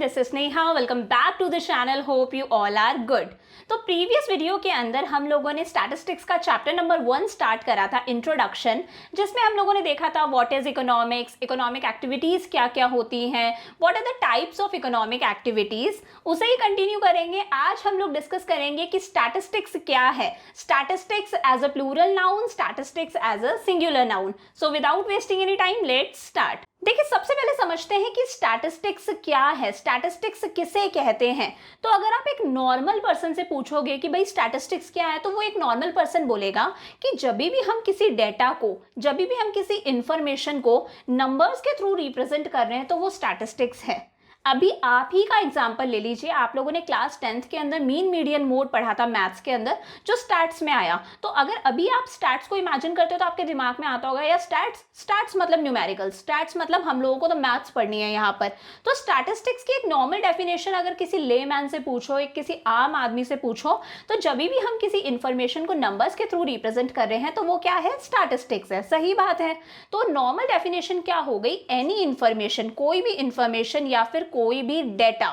This is Neha. Welcome back to the channel. Hope you all are good. तो previous video के अंदर हम लोगों ने स्टैटिस्टिक्स का चैप्टर नंबर 1 स्टार्ट करा था, इंट्रोडक्शन, जिसमें हम लोगों ने देखा था what is economics, economic activities क्या क्या होती हैं, what are the types of economic activities. उसे ही कंटिन्यू करेंगे। आज हम लोग डिस्कस करेंगे कि स्टैटिस्टिक्स क्या है, statistics as a plural noun, statistics as a singular noun. So without wasting any time let's start. देखिए, सबसे पहले समझते हैं कि स्टैटिस्टिक्स क्या है, स्टैटिस्टिक्स किसे कहते हैं। तो अगर आप एक नॉर्मल पर्सन से पूछोगे कि भाई स्टैटिस्टिक्स क्या है, तो वो एक नॉर्मल पर्सन बोलेगा कि जब भी हम किसी डेटा को, जब भी हम किसी इंफॉर्मेशन को नंबर्स के थ्रू रिप्रेजेंट कर रहे हैं, तो वो स्टैटिस्टिक्स है। अभी आप ही का एग्जांपल ले लीजिए। आप लोगों ने क्लास 10th के अंदर मीन मीडियन मोड पढ़ा था मैथ्स के अंदर, जो स्टैट्स में आया। तो अगर अभी आप स्टैट्स को इमेजिन करते हो तो आपके दिमाग में आता होगा या स्टैट्स मतलब न्यूमेरिकल, स्टैट्स मतलब हम लोगों को तो मैथ्स पढ़नी है यहाँ पर। तो स्टैटिस्टिक्स की एक नॉर्मल डेफिनेशन अगर किसी लेमैन से पूछो, एक किसी आम आदमी से पूछो, तो जब भी हम किसी इंफॉर्मेशन को नंबर्स के थ्रू रिप्रेजेंट कर रहे हैं तो वो क्या है, स्टैटिस्टिक्स है। सही बात है। तो नॉर्मल डेफिनेशन क्या हो गई, एनी इंफॉर्मेशन, कोई भी इंफॉर्मेशन या फिर कोई भी डेटा,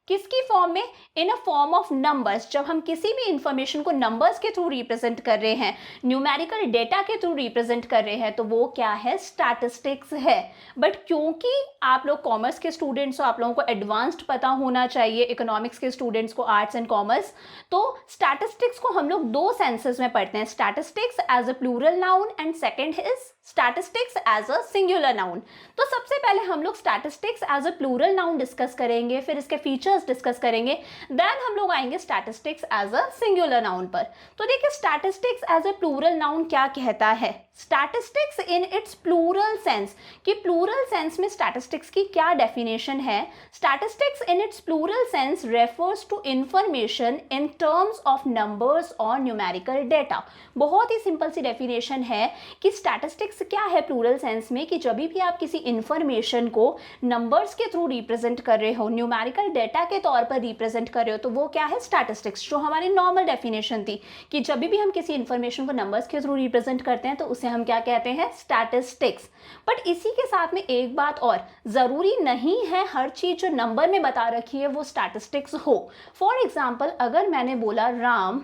किसकी फॉर्म में, इन अ फॉर्म ऑफ नंबर्स। जब हम किसी भी इंफॉर्मेशन को नंबर्स के थ्रू रिप्रेजेंट कर रहे हैं, न्यूमेरिकल डेटा के थ्रू रिप्रेजेंट कर रहे हैं, तो वो क्या है, स्टैटिस्टिक्स है। बट क्योंकि आप लोग कॉमर्स के स्टूडेंट्स हो, आप लोगों को एडवांस्ड पता होना चाहिए, इकोनॉमिक्स के स्टूडेंट्स को आर्ट्स एंड कॉमर्स, तो स्टैटिस्टिक्स को हम लोग दो सेंसेस में पढ़ते हैं, statistics as a plural noun and second is statistics as a singular noun. तो सबसे पहले हम लोग statistics as a plural noun discuss करेंगे, फिर इसके फीचर्स डिस्कस करेंगे, देन हम लोग आएंगे statistics as a singular noun पर। तो देखिए, statistics as a plural noun क्या कहता है, statistics in its plural sense, कि प्लूरल सेंस में स्टैटिस्टिक्स की क्या डेफिनेशन है। Statistics in its plural sense refers to information in terms of numbers और न्यूमेरिकल डेटा। बहुत ही सिंपल सी डेफिनेशन है कि स्टैटिस्टिक्स क्या है प्लूरल सेंस में, कि जब भी आप किसी इंफॉर्मेशन को नंबर्स के थ्रू रिप्रेजेंट कर रहे हो, न्यूमेरिकल डेटा के तौर पर रिप्रेजेंट कर रहे हो, तो वो क्या है, स्टैटिस्टिक्स। जो हमारी नॉर्मल डेफिनेशन थी कि जब भी हम किसी इंफॉर्मेशन को नंबर्स के थ्रू रिप्रेजेंट करते हैं तो उसे हम क्या कहते हैं, स्टैटिस्टिक्स। बट इसी के साथ में एक बात और, जरूरी नहीं है हर चीज जो नंबर में बता रखी है वो स्टैटिस्टिक्स हो। फॉर एग्जाम्पल, अगर मैंने बोला Ram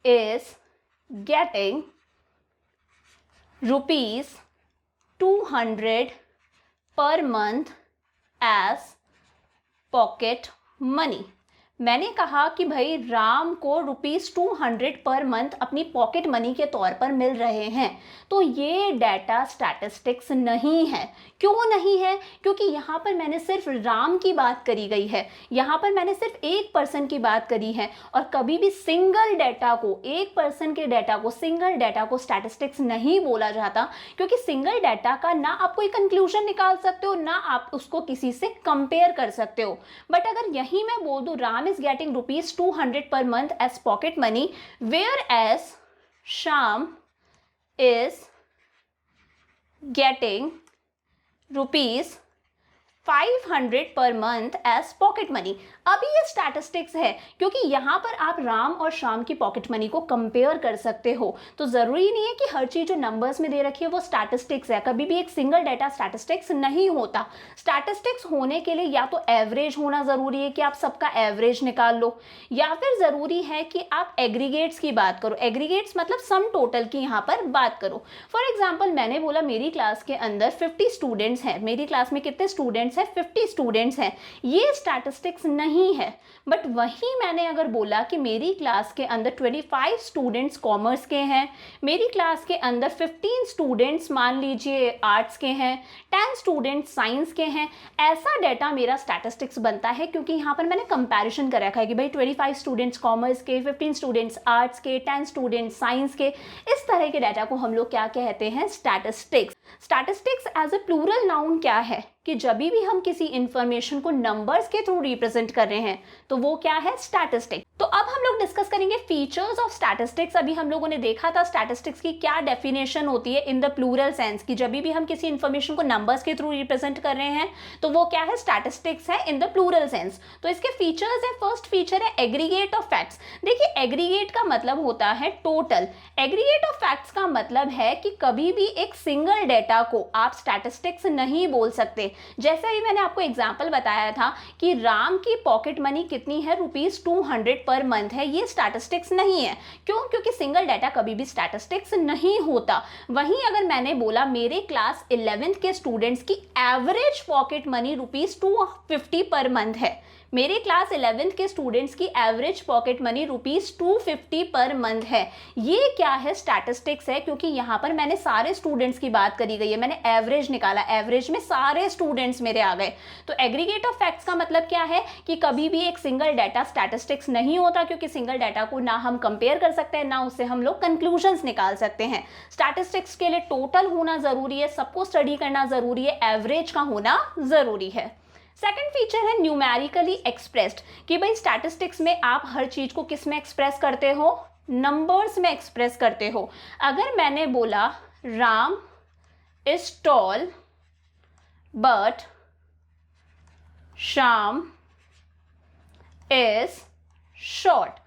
is getting ₹200 per month as pocket money, मैंने कहा कि भाई राम को ₹200 पर मंथ अपनी पॉकेट मनी के तौर पर मिल रहे हैं, तो ये डाटा स्टैटिस्टिक्स नहीं है। क्यों नहीं है, क्योंकि यहाँ पर मैंने सिर्फ राम की बात करी गई है, यहाँ पर मैंने सिर्फ एक पर्सन की बात करी है, और कभी भी सिंगल डाटा को, एक पर्सन के डाटा को, सिंगल डाटा को स्टैटिस्टिक्स नहीं बोला जाता, क्योंकि सिंगल डाटा का ना आप कोई कंक्लूजन निकाल सकते हो, ना आप उसको किसी से कंपेयर कर सकते हो। बट अगर यही मैं बोल दूं Ram is getting ₹200 per month as pocket money, whereas Sham is getting ₹500 per month as pocket money. अभी ये स्टैटिस्टिक्स है, क्योंकि यहाँ पर आप राम और श्याम की पॉकेट मनी को कंपेयर कर सकते हो। तो जरूरी नहीं है कि हर चीज जो नंबर्स में दे रखी है वो स्टैटिस्टिक्स है। कभी भी एक सिंगल डाटा स्टैटिस्टिक्स नहीं होता। स्टैटिस्टिक्स होने के लिए या तो एवरेज होना जरूरी है कि आप सबका एवरेज निकाल लो, या फिर जरूरी है कि आप एग्रीगेट्स की बात करो। एग्रीगेट्स मतलब सम टोटल की यहाँ पर बात करो। फॉर एग्जाम्पल, मैंने बोला मेरी क्लास के अंदर 50 स्टूडेंट्स हैं, मेरी क्लास में कितने स्टूडेंट्स है, 50 स्टूडेंट्स हैं, ये स्टैटिस्टिक्स नहीं है। बट वही मैंने अगर बोला कि मेरी क्लास के अंदर 25 स्टूडेंट्स कॉमर्स के हैं, मेरी क्लास के अंदर 15 स्टूडेंट्स मान लीजिए आर्ट्स के हैं, 10 स्टूडेंट्स साइंस के हैं, ऐसा डाटा मेरा स्टैटिस्टिक्स बनता है, क्योंकि यहाँ पर मैंने कंपैरिजन कर रखा है कि भाई 25 स्टूडेंट्स कॉमर्स के, 15 स्टूडेंट्स आर्ट्स के, 10 स्टूडेंट्स साइंस के, इस तरह के डाटा को हम लोग क्या कहते हैं, statistics. Statistics as a plural noun क्या है, कि जब भी हम किसी इंफॉर्मेशन को नंबर्स के थ्रू रिप्रेजेंट कर रहे हैं तो वो क्या है, स्टैटिस्टिक्स। तो अब हम लोग डिस्कस करेंगे फीचर्स ऑफ स्टैटिस्टिक्स। अभी हम लोगों ने देखा था स्टैटिस्टिक्स की क्या डेफिनेशन होती है इन द प्लूरल सेंस, कि जब भी हम किसी इंफॉर्मेशन को नंबर्स के थ्रू रिप्रेजेंट कर रहे हैं तो वो क्या है, स्टैटिस्टिक्स है इन द प्लूरल सेंस। तो इसके फीचर्स है, फर्स्ट फीचर है एग्रीगेट ऑफ फैक्ट्स। देखिए, एग्रीगेट का मतलब होता है टोटल। एग्रीगेट ऑफ फैक्ट्स का मतलब है कि कभी भी एक सिंगल डेटा को आप स्टैटिस्टिक्स नहीं बोल सकते। जैसे ही मैंने आपको एग्जांपल बताया था कि राम की पॉकेट मनी कितनी है, ₹200 पर मंथ है, ये स्टैटिस्टिक्स नहीं है। क्यों? क्योंकि सिंगल डाटा कभी भी स्टैटिस्टिक्स नहीं होता। वहीं अगर मैंने बोला मेरे क्लास 11th के स्टूडेंट्स की average pocket money ₹250 per month है, मेरे क्लास 11th के स्टूडेंट्स की average pocket money ₹250 per month है, ये क्या है? स्टैटिस्टिक्स है, क्योंकि यहाँ पर मैंने सारे स्टूडेंट्स की बात करी गई है, मैंने एवरेज निकाला, एवरेज में सारे स्टूडेंट्स मेरे आ गए। तो एग्रीगेट ऑफ फैक्ट्स का मतलब क्या है कि कभी भी एक सिंगल डाटा स्टैटिस्टिक्स नहीं होता, क्योंकि सिंगल डाटा को ना हम कंपेयर कर सकते हैं, ना उससे हम लोग कंक्लूजन्स निकाल सकते हैं। स्टैटिस्टिक्स के लिए टोटल होना जरूरी है, सबको स्टडी करना जरूरी है, एवरेज का होना जरूरी है। सेकंड फीचर है न्यूमेरिकली एक्सप्रेस्ड, कि भाई स्टैटिस्टिक्स में आप हर चीज को किस में एक्सप्रेस करते हो? नंबर्स में एक्सप्रेस करते हो। अगर मैंने बोला Ram is tall but Shyam is short,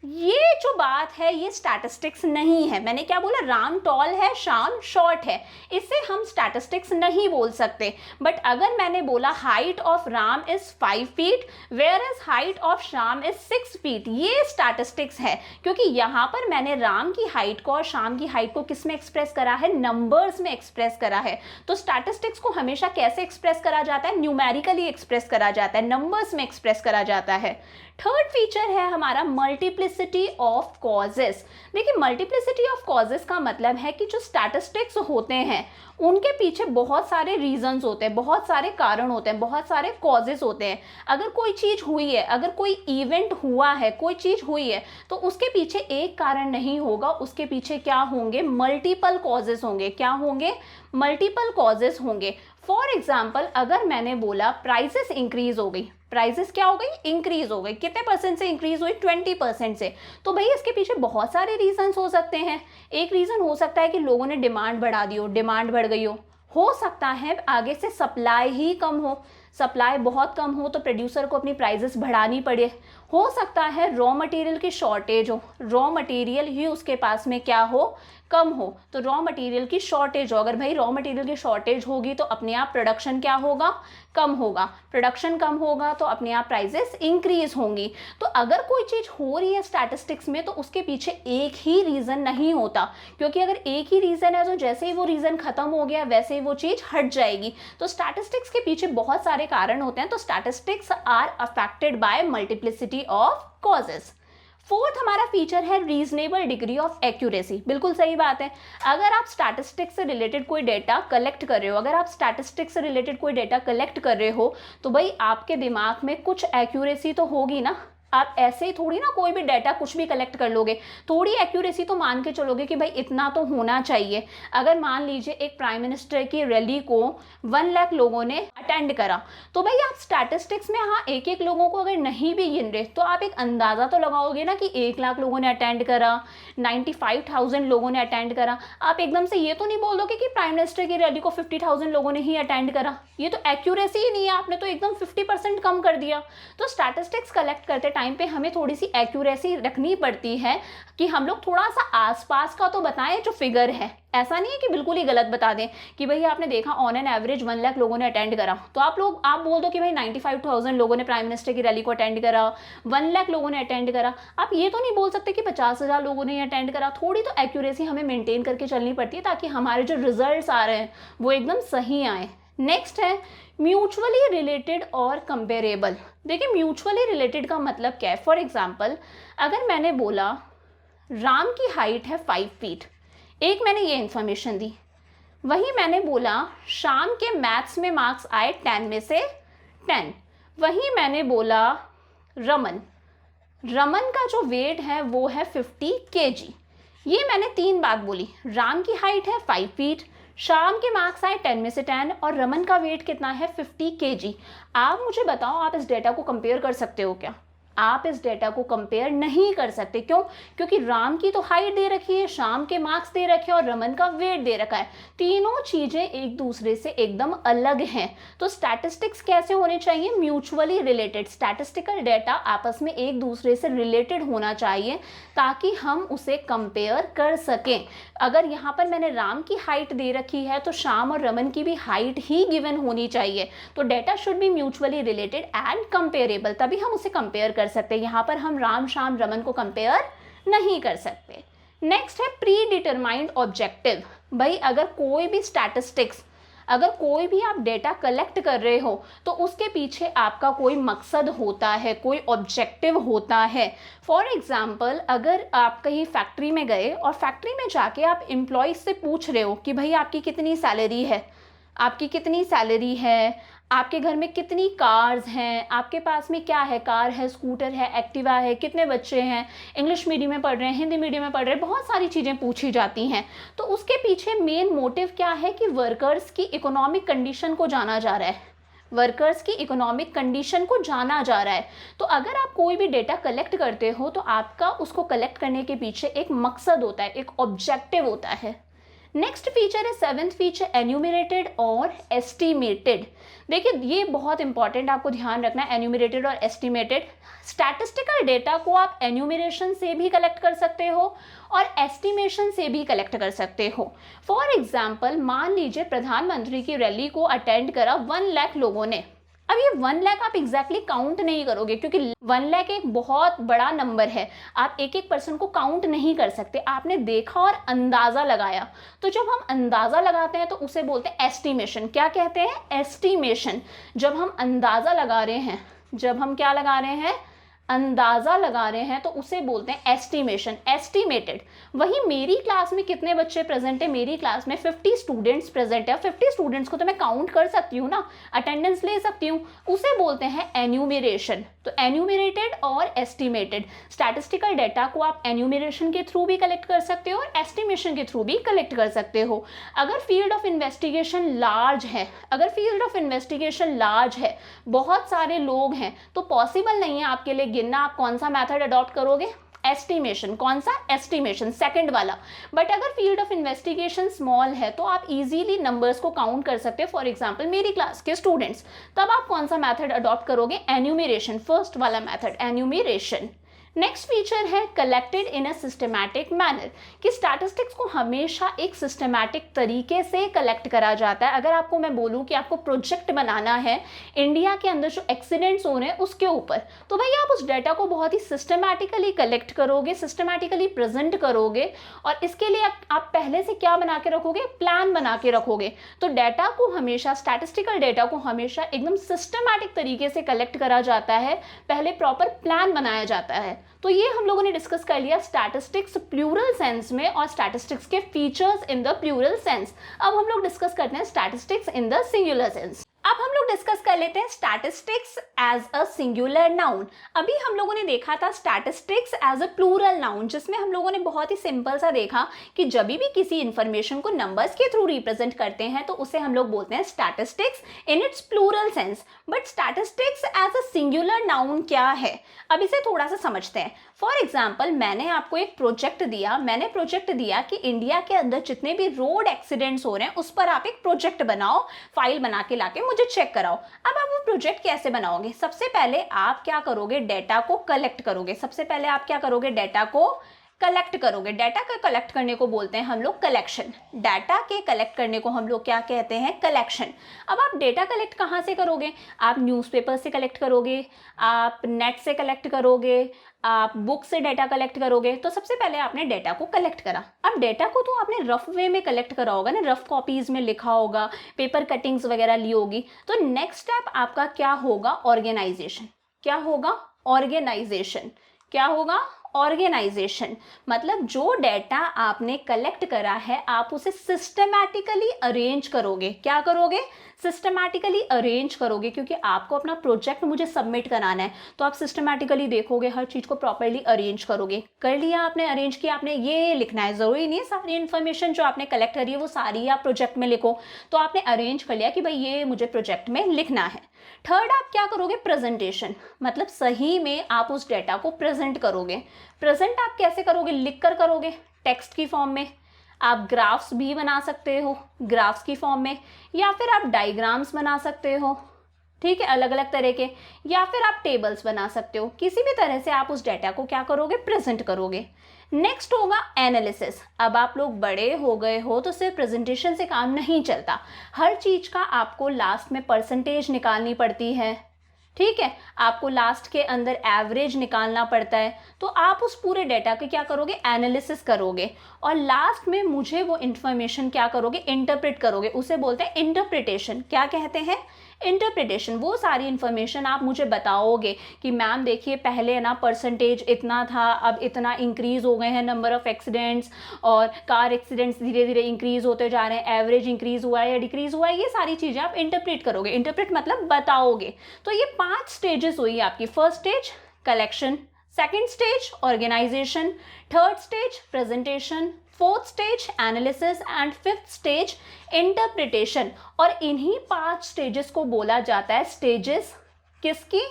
ये जो बात है ये स्टैटिस्टिक्स नहीं है। मैंने क्या बोला? राम टॉल है, श्याम शॉर्ट है, इससे हम स्टैटिस्टिक्स नहीं बोल सकते। बट अगर मैंने बोला height of Ram is 5 feet where is height of Shyam is 6 feet, ये स्टैटिस्टिक्स है, क्योंकि यहाँ पर मैंने राम की हाइट को और श्याम की हाइट को किस में एक्सप्रेस करा है? नंबर्स में एक्सप्रेस करा है। तो स्टैटिस्टिक्स को हमेशा कैसे एक्सप्रेस करा जाता है? न्यूमेरिकली एक्सप्रेस करा जाता है, नंबर्स में एक्सप्रेस करा जाता है। थर्ड फीचर है हमारा मल्टीप्लिसिटी ऑफ कॉजेस। देखिए, मल्टीप्लिसिटी ऑफ कॉजेस का मतलब है कि जो स्टैटिस्टिक्स होते हैं उनके पीछे बहुत सारे रीजंस होते हैं, बहुत सारे कारण होते हैं, बहुत सारे कॉजेस होते हैं। अगर कोई चीज़ हुई है, अगर कोई इवेंट हुआ है, कोई चीज़ हुई है, तो उसके पीछे एक कारण नहीं होगा, उसके पीछे क्या होंगे? मल्टीपल कॉजेस होंगे। क्या होंगे? मल्टीपल कॉजेस होंगे। फॉर एग्जाम्पल, अगर मैंने बोला प्राइसेस इंक्रीज हो गई, प्राइसेस क्या हो गई? इंक्रीज हो गई। कितने परसेंट से इंक्रीज हुई? 20% से। तो भाई इसके पीछे बहुत सारे रीजंस हो सकते हैं। एक रीजन हो सकता है कि लोगों ने डिमांड बढ़ा दी हो, डिमांड बढ़ गई हो सकता है आगे से सप्लाई ही कम हो, सप्लाई बहुत कम हो तो प्रोड्यूसर को अपनी प्राइसेस बढ़ानी पड़े। हो सकता है रॉ मटेरियल की शॉर्टेज हो, रॉ मटेरियल ही उसके पास में क्या हो? कम हो, तो रॉ मटेरियल की शॉर्टेज हो। अगर भाई रॉ मटेरियल की शॉर्टेज होगी तो अपने आप प्रोडक्शन क्या होगा? कम होगा। प्रोडक्शन कम होगा तो अपने आप प्राइसेस इंक्रीज होंगी। तो अगर कोई चीज़ हो रही है स्टैटिस्टिक्स में तो उसके पीछे एक ही रीज़न नहीं होता, क्योंकि अगर एक ही रीज़न है तो जैसे ही वो रीज़न खत्म हो गया वैसे ही वो चीज़ हट जाएगी। तो स्टैटिस्टिक्स के पीछे बहुत सारे कारण होते हैं। तो statistics are affected by multiplicity of causes. Fourth हमारा फीचर है रीजनेबल डिग्री ऑफ एक्यूरेसी। बिल्कुल सही बात है। अगर आप स्टैटिस्टिक्स से रिलेटेड कोई डेटा कलेक्ट कर रहे हो, अगर आप स्टैटिस्टिक्स से रिलेटेड कोई डेटा कलेक्ट कर रहे हो तो भाई आपके दिमाग में कुछ एक्यूरेसी तो होगी ना। आप ऐसे ही थोड़ी ना कोई भी डाटा कुछ भी कलेक्ट कर लोगे, थोड़ी एक्यूरेसी तो मान के चलोगे कि भाई इतना तो होना चाहिए। अगर मान लीजिए एक प्राइम मिनिस्टर की रैली को 1 लाख लोगों ने अटेंड करा, तो भाई आप स्टैटिस्टिक्स में हाँ एक एक लोगों को अगर नहीं भी गिन रहे तो आप एक अंदाज़ा तो लगाओगे ना कि 1 लाख लोगों ने अटेंड करा, 95,000 लोगों ने अटेंड करा। आप एकदम से ये तो नहीं बोल दोगे कि प्राइम मिनिस्टर की रैली को 50,000 लोगों ने ही अटेंड करा। ये तो एक्यूरेसी ही नहीं है, आपने तो एकदम 50% कम कर दिया। तो स्टैटिस्टिक्स कलेक्ट करते टाइम पे हमें थोड़ी सी एक्यूरेसी रखनी पड़ती है कि हम लोग थोड़ा सा आसपास का तो बताएं जो फिगर है। ऐसा नहीं है कि बिल्कुल ही गलत बता दें कि भाई आपने देखा ऑन एन एवरेज 1 लाख लोगों ने अटेंड करा, तो आप बोल दो कि भाई 95,000 लोगों ने प्राइम मिनिस्टर की रैली को अटेंड करा, 1 लाख लोगों ने अटेंड करा। आप ये तो नहीं बोल सकते कि 50,000 लोगों ने अटेंड करा। थोड़ी तो एक्यूरेसी हमें मेंटेन करके चलनी पड़ती है ताकि हमारे जो रिजल्ट्स आ रहे हैं वो एकदम सही आए। नेक्स्ट है म्यूचुअली रिलेटेड और कंपेरेबल। देखिए, म्यूचुअली रिलेटेड का मतलब क्या है? फॉर एग्जाम्पल, अगर मैंने बोला राम की हाइट है 5 फीट, एक मैंने ये इन्फॉर्मेशन दी, वहीं मैंने बोला शाम के मैथ्स में मार्क्स आए 10 में से 10, वहीं मैंने बोला रमन का जो वेट है वो है 50 kg। ये मैंने 3 बात बोली। राम की हाइट है 5 फीट, शाम के मार्क्स आए 10 में से 10 और रमन का वेट कितना है 50 kg। आप मुझे बताओ, आप इस डेटा को कंपेयर कर सकते हो क्या? आप इस डेटा को कंपेयर नहीं कर सकते। क्यों? क्योंकि राम की तो हाइट दे रखी है, श्याम के मार्क्स दे रखे हैं और रमन का वेट दे रखा है। तीनों चीजें एक दूसरे से एकदम अलग हैं। तो स्टैटिस्टिक्स कैसे होने चाहिए? Mutually related. स्टैटिस्टिकल डेटा आपस में एक दूसरे से रिलेटेड होना चाहिए ताकि हम उसे कंपेयर कर सकें। अगर यहाँ पर मैंने राम की हाइट दे रखी है तो श्याम और रमन की भी हाइट ही गिवन होनी चाहिए। तो data should be mutually related and comparable, तभी हम उसे कंपेयर कर सकते हैं। यहाँ पर हम राम, श्याम, रमन को कंपेयर नहीं कर सकते। नेक्स्ट है प्री डिटरमाइंड ऑब्जेक्टिव। भाई अगर कोई भी स्टैटिस्टिक्स, अगर कोई भी आप डेटा कलेक्ट कर रहे हो तो उसके पीछे आपका कोई मकसद होता है, कोई ऑब्जेक्टिव होता है। फॉर एग्जाम्पल, अगर आप कहीं फैक्ट्री में गए और फैक्ट्री में जाके आप एम्प्लॉयज से पूछ रहे हो कि भाई आपकी कितनी सैलरी है, आपकी कितनी सैलरी है, आपके घर में कितनी कार्स हैं, आपके पास में क्या है, कार है, स्कूटर है, एक्टिवा है, कितने बच्चे हैं, इंग्लिश मीडियम में पढ़ रहे हैं, हिंदी मीडियम में पढ़ रहे हैं, बहुत सारी चीज़ें पूछी जाती हैं। तो उसके पीछे मेन मोटिव क्या है कि वर्कर्स की इकोनॉमिक कंडीशन को जाना जा रहा है, वर्कर्स की इकोनॉमिक कंडीशन को जाना जा रहा है। तो अगर आप कोई भी डेटा कलेक्ट करते हो तो आपका उसको कलेक्ट करने के पीछे एक मकसद होता है, एक ऑब्जेक्टिव होता है। नेक्स्ट फीचर है सेवेंथ फीचर, एन्यूमरेटेड और एस्टिमेटेड। देखिए ये बहुत इंपॉर्टेंट, आपको ध्यान रखना है, एन्यूमरेटेड और एस्टिमेटेड। स्टैटिस्टिकल डेटा को आप एन्यूमरेशन से भी कलेक्ट कर सकते हो और एस्टिमेशन से भी कलेक्ट कर सकते हो। फॉर एग्जाम्पल, मान लीजिए प्रधानमंत्री की रैली को अटेंड करा 1 लाख लोगों ने। अब ये 1 लाख आप एग्जैक्टली काउंट नहीं करोगे क्योंकि 1 लाख एक बहुत बड़ा नंबर है, आप एक एक पर्सन को काउंट नहीं कर सकते। आपने देखा और अंदाज़ा लगाया। तो जब हम अंदाज़ा लगाते हैं तो उसे बोलते हैं एस्टिमेशन। क्या कहते हैं? एस्टिमेशन। जब हम अंदाज़ा लगा रहे हैं, जब हम क्या लगा रहे हैं, अंदाज़ा लगा रहे हैं, तो उसे बोलते हैं एस्टिमेशन, एस्टिमेटेड। वही मेरी क्लास में कितने बच्चे प्रेजेंट है? मेरी क्लास में 50 स्टूडेंट्स प्रेजेंट है। 50 स्टूडेंट्स को तो मैं काउंट कर सकती हूँ ना, अटेंडेंस ले सकती हूँ, उसे बोलते हैं एन्यूमरेशन। तो एन्यूमरेटेड और एस्टिमेटेड। स्टैटिस्टिकल डेटा को आप एन्यूमरेशन के थ्रू भी कलेक्ट कर सकते हो और एस्टिमेशन के थ्रू भी कलेक्ट कर सकते हो। अगर फील्ड ऑफ इन्वेस्टिगेशन लार्ज है, अगर फील्ड ऑफ इन्वेस्टिगेशन लार्ज है, बहुत सारे लोग हैं, तो पॉसिबल नहीं है आपके लिए गिनना। आप कौन सा मेथड अडॉप्ट करोगे? एस्टिमेशन। कौन सा? एस्टिमेशन, सेकंड वाला। बट अगर फील्ड ऑफ इन्वेस्टिगेशन स्मॉल है तो आप इजीली नंबर्स को काउंट कर सकते हो। फॉर एग्जांपल मेरी क्लास के स्टूडेंट्स, तब आप कौन सा मेथड अडॉप्ट करोगे? एन्यूमरेशन, फर्स्ट वाला मेथड, एन्यूमरेशन। नेक्स्ट फीचर है collected in a systematic manner, कि स्टैटिस्टिक्स को हमेशा एक सिस्टमैटिक तरीके से कलेक्ट करा जाता है। अगर आपको मैं बोलूं कि आपको प्रोजेक्ट बनाना है इंडिया के अंदर जो एक्सीडेंट्स हो रहे हैं उसके ऊपर, तो भाई आप उस डेटा को बहुत ही सिस्टमैटिकली कलेक्ट करोगे, सिस्टमैटिकली प्रेजेंट करोगे और इसके लिए आप पहले से क्या बना के रखोगे? प्लान बना के रखोगे। तो डेटा को हमेशा, स्टैटिस्टिकल डेटा को हमेशा एकदम सिस्टमैटिक तरीके से कलेक्ट करा जाता है, पहले प्रॉपर प्लान बनाया जाता है। तो ये हम लोगों ने डिस्कस कर लिया स्टैटिस्टिक्स प्लूरल सेंस में और स्टैटिस्टिक्स के features in the plural sense. अब हम लोग डिस्कस करते हैं statistics in the singular sense. अब हम लोग डिस्कस कर लेते हैं statistics as a singular noun. अभी हम लोगों ने देखा था statistics as a plural noun, जिसमें हम लोगों ने बहुत ही सिंपल सा देखा कि जब भी किसी इंफॉर्मेशन को नंबर्स के थ्रू रिप्रेजेंट करते हैं तो उसे हम लोग बोलते हैं statistics in its plural sense. But statistics as a singular noun क्या है, अब इसे थोड़ा सा समझते हैं। फॉर एग्जाम्पल, मैंने आपको एक प्रोजेक्ट दिया, मैंने प्रोजेक्ट दिया कि इंडिया के अंदर जितने भी रोड एक्सीडेंट्स हो रहे हैं उस पर आप एक प्रोजेक्ट बनाओ, फाइल बना के लाके मुझे चेक कराओ। अब आप वो प्रोजेक्ट कैसे बनाओगे? सबसे पहले आप क्या करोगे? डेटा को कलेक्ट करोगे। सबसे पहले आप क्या करोगे? डेटा को कलेक्ट करोगे। डाटा का कलेक्ट करने को बोलते हैं हम लोग कलेक्शन। डाटा के कलेक्ट करने को हम लोग क्या कहते हैं? कलेक्शन। अब आप डेटा कलेक्ट कहाँ से करोगे? आप न्यूज़पेपर से कलेक्ट करोगे, आप नेट से कलेक्ट करोगे, आप बुक से डाटा कलेक्ट करोगे। तो सबसे पहले आपने डाटा को कलेक्ट करा। अब डाटा को तो आपने रफ वे में कलेक्ट करा होगा ना, रफ कॉपीज में लिखा होगा, पेपर कटिंग्स वगैरह ली होगी। तो नेक्स्ट स्टेप आपका क्या होगा? ऑर्गेनाइजेशन। क्या होगा? ऑर्गेनाइजेशन। क्या होगा? ऑर्गेनाइजेशन। मतलब जो डेटा आपने कलेक्ट करा है आप उसे सिस्टमैटिकली अरेंज करोगे। क्या करोगे? सिस्टमैटिकली अरेंज करोगे, क्योंकि आपको अपना प्रोजेक्ट मुझे सबमिट कराना है। तो आप सिस्टमैटिकली देखोगे, हर चीज़ को प्रॉपरली अरेंज करोगे। कर लिया आपने, अरेंज किया आपने, ये लिखना है, ज़रूरी नहीं है सारी इन्फॉर्मेशन जो आपने कलेक्ट करी है वो सारी आप प्रोजेक्ट में लिखो। तो आपने अरेंज कर लिया कि भाई ये मुझे प्रोजेक्ट में लिखना है। थर्ड आप क्या करोगे, प्रेजेंटेशन, मतलब सही में आप उस डेटा को प्रेजेंट करोगे। प्रेजेंट आप कैसे करोगे, लिख कर करोगे टेक्स्ट की फॉर्म में, आप ग्राफ्स भी बना सकते हो ग्राफ्स की फॉर्म में, या फिर आप डायग्राम्स बना सकते हो, ठीक है, अलग अलग तरह के, या फिर आप टेबल्स बना सकते हो। किसी भी तरह से आप उस डेटा को क्या करोगे, प्रेजेंट करोगे। नेक्स्ट होगा एनालिसिस। अब आप लोग बड़े हो गए हो तो सिर्फ प्रेजेंटेशन से काम नहीं चलता, हर चीज का आपको लास्ट में परसेंटेज निकालनी पड़ती है, ठीक है, आपको लास्ट के अंदर एवरेज निकालना पड़ता है। तो आप उस पूरे डेटा के क्या करोगे, एनालिसिस करोगे, और लास्ट में मुझे वो इंफॉर्मेशन क्या करोगे, इंटरप्रेट करोगे। उसे बोलते हैं इंटरप्रिटेशन। क्या कहते हैं, इंटरप्रिटेशन। वो सारी इंफॉर्मेशन आप मुझे बताओगे कि मैम देखिए पहले ना परसेंटेज इतना था, अब इतना इंक्रीज हो गए हैं नंबर ऑफ एक्सीडेंट्स, और कार एक्सीडेंट्स धीरे धीरे इंक्रीज होते जा रहे हैं, एवरेज इंक्रीज हुआ है या डिक्रीज हुआ है, ये सारी चीज़ें आप इंटरप्रेट करोगे। इंटरप्रेट मतलब बताओगे। तो ये 5 स्टेजेस हुई आपकी। First stage collection, second stage organisation, third stage presentation, fourth stage analysis and fifth stage interpretation. और इन्हीं 5 स्टेजेस को बोला जाता है स्टेजेस किसकी,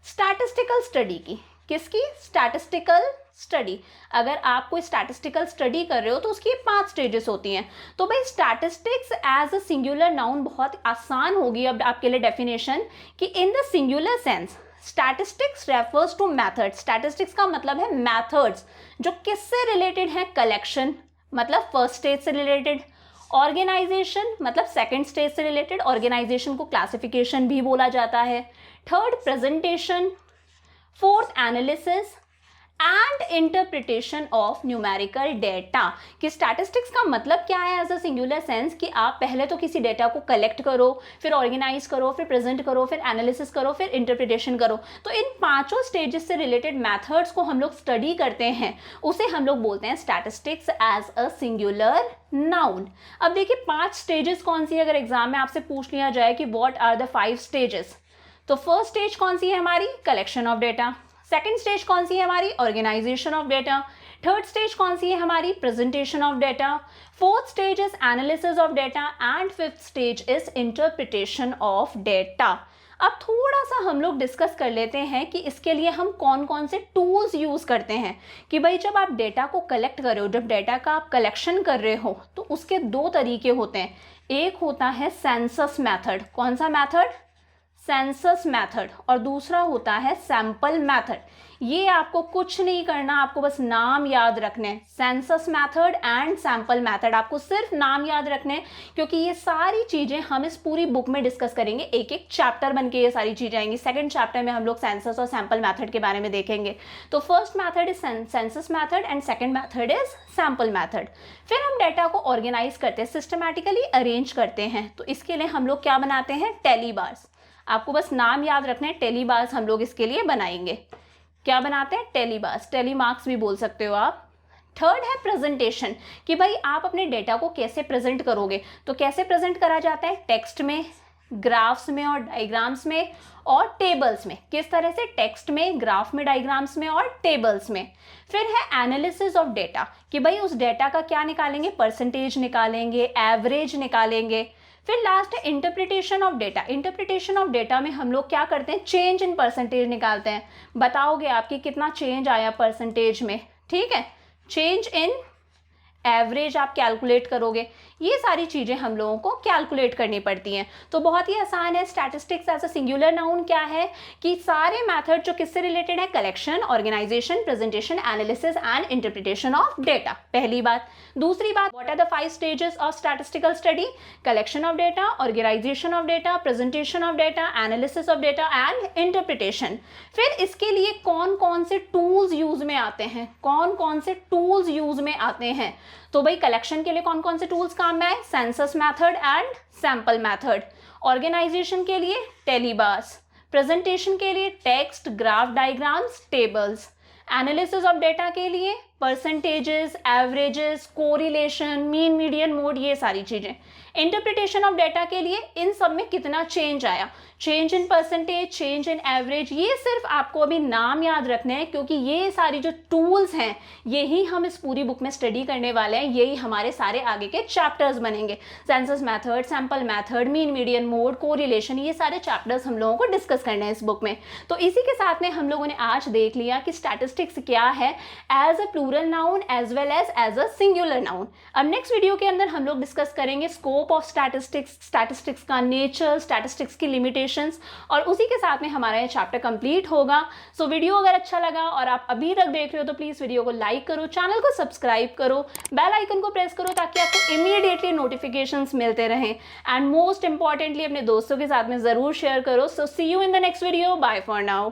स्टैटिस्टिकल स्टडी की। किसकी, स्टैटिस्टिकल स्टडी। अगर आप कोई स्टैटिस्टिकल स्टडी कर रहे हो तो उसकी 5 स्टेजेस होती हैं। तो भाई statistics as a singular noun बहुत आसान होगी अब आपके लिए डेफिनेशन, कि in the singular sense statistics refers to method. Statistics का मतलब है मैथड्स, जो किससे रिलेटेड है, कलेक्शन मतलब फर्स्ट स्टेज से रिलेटेड, ऑर्गेनाइजेशन मतलब सेकंड स्टेज से रिलेटेड, ऑर्गेनाइजेशन को क्लासिफिकेशन भी बोला जाता है, third presentation, fourth analysis and interpretation of numerical data. कि स्टैटिस्टिक्स का मतलब क्या है एज अ सिंगुलर सेंस, कि आप पहले तो किसी डेटा को कलेक्ट करो, फिर ऑर्गेनाइज करो, फिर प्रेजेंट करो, फिर एनालिसिस करो, फिर इंटरप्रिटेशन करो। तो इन 5 स्टेजेस से रिलेटेड मैथड्स को हम लोग स्टडी करते हैं, उसे हम लोग बोलते हैं statistics as a singular noun. अब देखिए 5 स्टेजेस कौन सी है, अगर एग्जाम में आपसे पूछ लिया जाए कि व्हाट आर द 5 स्टेजेस, तो फर्स्ट स्टेज कौन सी है हमारी, collection of data. Second stage कौन सी है हमारी, organisation of data. Third stage कौन सी है हमारी, presentation of data. Fourth stage is analysis of data and fifth stage is interpretation of data. अब थोड़ा सा हम लोग डिस्कस कर लेते हैं कि इसके लिए हम कौन कौन से टूल्स यूज करते हैं। कि भाई जब आप डेटा को कलेक्ट कर रहे हो, जब डेटा का आप कलेक्शन कर रहे हो, तो उसके 2 तरीके होते हैं। एक होता है सेंसस मैथड। कौन सा मैथड, सेंसस मैथड। और दूसरा होता है सैंपल मैथड। ये आपको कुछ नहीं करना, आपको बस नाम याद रखने हैं, census method and sample method. आपको सिर्फ नाम याद रखने हैं, क्योंकि ये सारी चीजें हम इस पूरी बुक में डिस्कस करेंगे, एक एक चैप्टर बन के ये सारी चीजें आएंगी। सेकंड चैप्टर में हम लोग सेंसस और सैंपल मैथड के बारे में देखेंगे। तो first method is census method and second method is sample method. फिर हम डेटा को ऑर्गेनाइज करते हैं, सिस्टमैटिकली अरेंज करते हैं। तो इसके लिए हम लोग क्या बनाते हैं, टेली बार्स। आपको बस नाम याद रखना है, टेली बार्स हम लोग इसके लिए बनाएंगे। क्या बनाते हैं, टेली बार्स, टेली मार्क्स भी बोल सकते हो आप। थर्ड है प्रेजेंटेशन, कि भाई आप अपने डेटा को कैसे प्रेजेंट करोगे। तो कैसे प्रेजेंट करा जाता है, टेक्स्ट में, ग्राफ्स में और डायग्राम्स में और टेबल्स में। किस तरह से, टेक्स्ट में, ग्राफ में, डायग्राम्स में और टेबल्स में। फिर है एनालिसिस ऑफ डेटा, कि भाई उस डेटा का क्या निकालेंगे, परसेंटेज निकालेंगे, एवरेज निकालेंगे। फिर लास्ट है interpretation of data. Interpretation of data में हम लोग क्या करते हैं, चेंज इन परसेंटेज निकालते हैं। बताओगे आपकी कितना चेंज आया परसेंटेज में, ठीक है, चेंज इन एवरेज आप कैलकुलेट करोगे। ये सारी चीज़ें हम लोगों को कैलकुलेट करनी पड़ती हैं। तो बहुत ही आसान है। Statistics as a singular noun क्या है, कि सारे मैथड जो किससे रिलेटेड है, collection, organisation, presentation, analysis and interpretation of data. पहली बात। दूसरी बात, what are the 5 stages of statistical study, collection of data, organisation of data, presentation of data, analysis of data and interpretation. फिर इसके लिए कौन कौन से टूल्स यूज में आते हैं, कौन कौन से टूल्स यूज में आते हैं। तो भाई कलेक्शन के लिए कौन कौन से टूल्स काम में आए, census method and sample method. Organisation के लिए टेली बार्स, प्रेजेंटेशन के लिए text, graph, diagrams, tables, analysis of data के लिए percentages, averages, correlation, mean, median, mode, ये सारी चीज़ें। इंटरप्रिटेशन ऑफ डेटा के लिए इन सब में कितना चेंज आया, change in percentage, change in average, ये सिर्फ आपको अभी नाम याद रखने हैं, क्योंकि ये सारी जो टूल्स हैं यही हम इस पूरी बुक में स्टडी करने वाले हैं, यही हमारे सारे आगे के चैप्टर्स बनेंगे। Census method, sample method, mean, median, mode, correlation, ये सारे चैप्टर्स हम लोगों को डिस्कस करने हैं इस बुक में। तो इसी के साथ में हम लोगों ने आज देख लिया कि स्टैटिस्टिक्स क्या है as a plural noun as well as a singular noun. अब नेक्स्ट वीडियो के अंदर हम लोग डिस्कस करेंगे स्कोप ऑफ स्टैटिस्टिक्स, स्टैटिस्टिक्स का नेचर, स्टैटिस्टिक्स की लिमिटेशंस, और उसी के साथ में हमारा ये चैप्टर कंप्लीट होगा। सो वीडियो अगर अच्छा लगा और आप अभी तक देख रहे हो तो प्लीज़ वीडियो को लाइक करो, चैनल को सब्सक्राइब करो, बेल आइकन को प्रेस करो ताकि आपको इमीडिएटली नोटिफिकेशंस मिलते रहें, एंड मोस्ट इंपॉर्टेंटली अपने दोस्तों के साथ में ज़रूर शेयर करो। So see you in the next video, bye for now.